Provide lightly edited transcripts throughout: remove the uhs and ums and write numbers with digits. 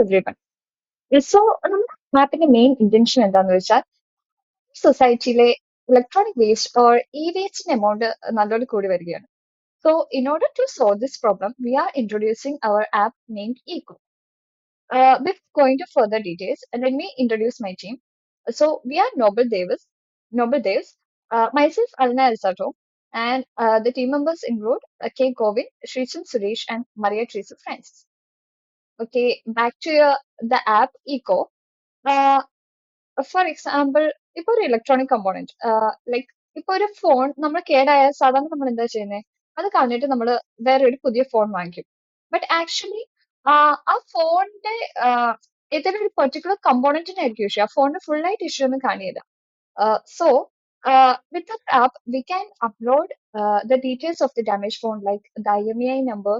everyone. So, നമ്മുടെ മാപ്പിന്റെ main intention എന്താന്ന് വെച്ചാൽ സൊസൈറ്റിയിലെ ഇലക്ട്രോണിക് വേസ്റ്റ് ഓർ ഇ വേസ്റ്റിന്റെ എമൗണ്ട് നല്ലോണം കൂടി വരികയാണ്. So, in order to solve this problem, we are introducing our app named Eco. Before going to further details, let me introduce my team. So, we are Noble Davis, myself Alna Elsato, and the team members include K. Govind, Shrichan Suresh, and Maria Teresa Francis. Okay, back to the app Eco. Uh, for example ഇപ്പൊ ഒരു electronic component like ഇപ്പൊ ഒരു phone നമ്മൾ കേടായാൽ സാധാരണ നമ്മൾ എന്താ ചെയ്യുന്നത് അത് കളഞ്ഞിട്ട് നമ്മൾ വേറെ ഒരു പുതിയ ഫോൺ വാങ്ങിക്കും ബട്ട് ആക്ച്വലി ആ ഫോണിന്റെ ഏതെങ്കിലും ഒരു പെർട്ടിക്കുലർ കമ്പോണന്റിനായിരിക്കും ഇഷ്യൂ ആ ഫോണിന് ഫുൾ ആയിട്ട് ഇഷ്യൂ ഒന്നും കാണില്ല So with the app we can upload the details of the damaged phone like the IMEI number,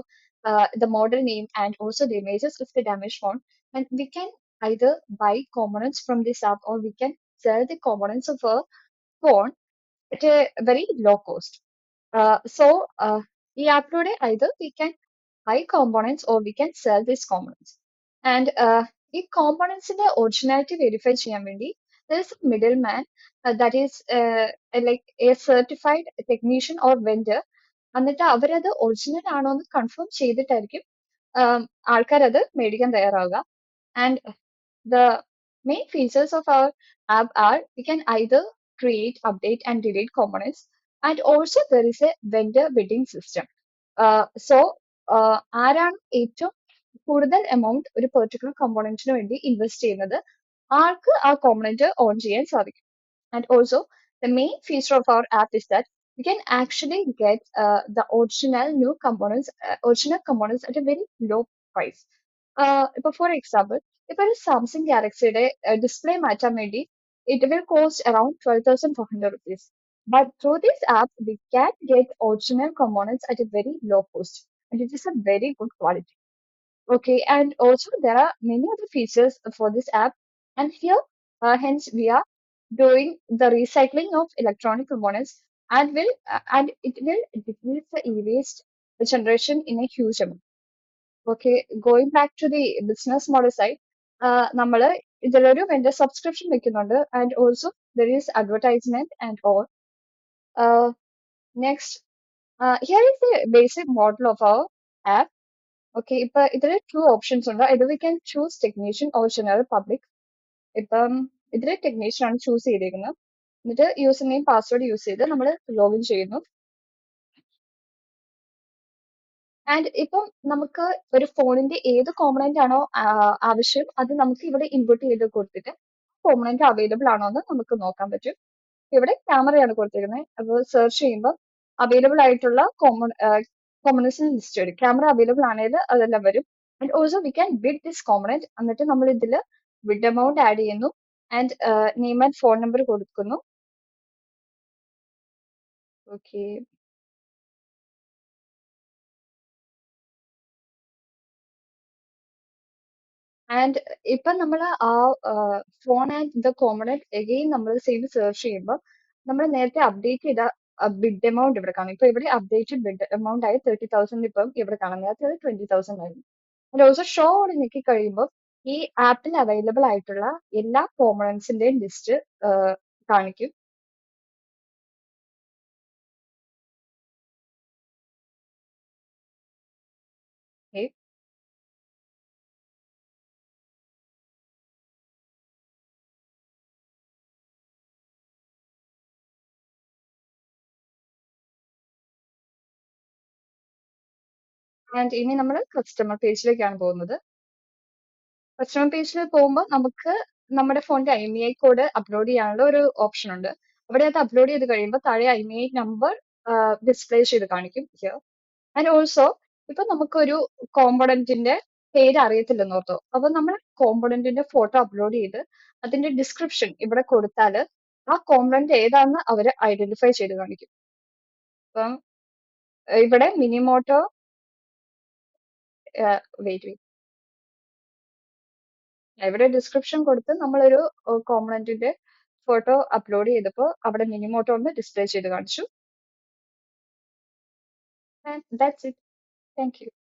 the model name, and also the images of the damaged phone, and we can either buy components from this app or we can sell the components of a phone at a very low cost. So ഈ ആപ്പിലൂടെ either we can buy components or we can sell these components. And ഈ componentsന്റെ originality verify ചെയ്യാൻ വേണ്ടി there is a middleman that is like a certified technician or vendor. എന്നിട്ട് അവരത് original ആണോ എന്ന് confirm ചെയ്തിട്ടായിരിക്കും ആൾക്കാരത് മേടിക്കാൻ തയ്യാറാവുക. And the main features of our app are we can either create, update, and delete components, and also there is a vendor bidding system. So ആരാണ് ഏറ്റവും കൂടുതൽ amount ഒരു particular കമ്പോണന്റിന് വേണ്ടി ഇൻവെസ്റ്റ് ചെയ്യുന്നത് ആൾക്ക് ആ കോമ്പണന്റ് ഓൺ ചെയ്യാൻ സാധിക്കും. And also, the main feature of our app is that we can actually get the original components at a very low price. For example, if a Samsung Galaxy display മാറ്റാൻ വേണ്ടി, it will cost around 12,400 rupees. But through this app, we can get original components at a very low cost, and it is a very good quality. Okay, and also there are many other features for this app, and here, hence, we are doing the recycling of electronic components, and it will decrease the e-waste generation in a huge amount. Okay, going back to the business model side, നമ്മൾ ഇതിലൊരു vendor subscription വെക്കുന്നുണ്ട്, and also there is advertisement and all. Uh, Next, here is the basic model of our app. Okay, ഇപ്പൊ ഇതില് two options ഉണ്ട്. Either we can choose technician or general public. ഇപ്പം ഇതില് technician ആണ് choose ചെയ്തേക്കുന്നത്. എന്നിട്ട് user name password use ചെയ്ത് നമ്മൾ ലോഗിൻ ചെയ്യുന്നു. ആൻഡ് ഇപ്പം നമുക്ക് ഒരു ഫോണിന്റെ ഏത് കോമ്പണന്റ് ആണോ ആവശ്യം അത് നമുക്ക് ഇവിടെ ഇൻപുട്ട് ചെയ്ത് കൊടുത്തിട്ട് കോമ്പണന്റ് അവൈലബിൾ ആണോ എന്ന് നമുക്ക് നോക്കാൻ പറ്റും. ഇവിടെ ക്യാമറയാണ് കൊടുത്തിരിക്കുന്നത്. അപ്പോൾ സെർച്ച് ചെയ്യുമ്പോൾ അവൈലബിൾ ആയിട്ടുള്ള കോമ്പണൻസിന് ലിസ്റ്റ് വരും. ക്യാമറ അവൈലബിൾ ആണെങ്കിൽ അതെല്ലാം വരും. And also we can bid this component. എന്നിട്ട് നമ്മൾ ഇതിൽ ബിഡ് എമൗണ്ട് ആഡ് ചെയ്യുന്നു and name and phone number കൊടുക്കുന്നു. ഓക്കെ, ആൻഡ് ഇപ്പം നമ്മൾ ആ phone and the component again നമ്മൾ സെയിം സെർച്ച് ചെയ്യുമ്പോൾ നമ്മൾ നേരത്തെ അപ്ഡേറ്റ് ചെയ്ത ബിഡ് എമൗണ്ട് ഇവിടെ കാണും. ഇപ്പൊ ഇവിടെ അപ്ഡേറ്റഡ് ബിഡ് എമൗണ്ട് ആയി 30,000 ഇപ്പം ഇവിടെ കാണാം. നേരത്തെ അത് 20,000 ആയിരുന്നു. ആൻഡ് ഓൾസോ ഷോ അവിടെ ഞെക്കി കഴിയുമ്പോൾ ഈ ആപ്പിൽ അവൈലബിൾ ആയിട്ടുള്ള എല്ലാ കോമ്പണൻസിന്റെയും ലിസ്റ്റ് കാണിക്കും. Okay. ആൻഡ് ഇനി നമ്മൾ കസ്റ്റമർ പേജിലേക്കാണ് പോകുന്നത്. കസ്റ്റമർ പേജിൽ പോകുമ്പോൾ നമുക്ക് നമ്മുടെ ഫോണിന്റെ IMEI കോഡ് അപ്ലോഡ് ചെയ്യാനുള്ള ഒരു ഓപ്ഷൻ ഉണ്ട്. അവിടെ അത് അപ്ലോഡ് ചെയ്ത് കഴിയുമ്പോൾ താഴെ IMEI നമ്പർ ഡിസ്പ്ലേ ചെയ്ത് കാണിക്കും ഹിയർ. ആൻഡ് ഓൾസോ ഇപ്പൊ നമുക്കൊരു കോമ്പണന്റിന്റെ പേര് അറിയത്തില്ലെന്ന് ഓർത്തോ, അപ്പൊ നമ്മൾ കോമ്പണന്റിന്റെ ഫോട്ടോ അപ്ലോഡ് ചെയ്ത് അതിന്റെ ഡിസ്ക്രിപ്ഷൻ ഇവിടെ കൊടുത്താൽ ആ കോമ്പണന്റ് ഏതാണെന്ന് അവർ ഐഡന്റിഫൈ ചെയ്ത് കാണിക്കും. അപ്പം ഇവിടെ മിനിമോട്ടോ വെയിറ്റ് ഇവിടെ ഡിസ്ക്രിപ്ഷൻ കൊടുത്ത് നമ്മളൊരു കോമ്പണന്റിന്റെ ഫോട്ടോ അപ്ലോഡ് ചെയ്തപ്പോൾ അവിടെ മിനിമോട്ടോ ഒന്ന് ഡിസ്പ്ലേ ചെയ്ത് കാണിച്ചു. And that's it. Thank you.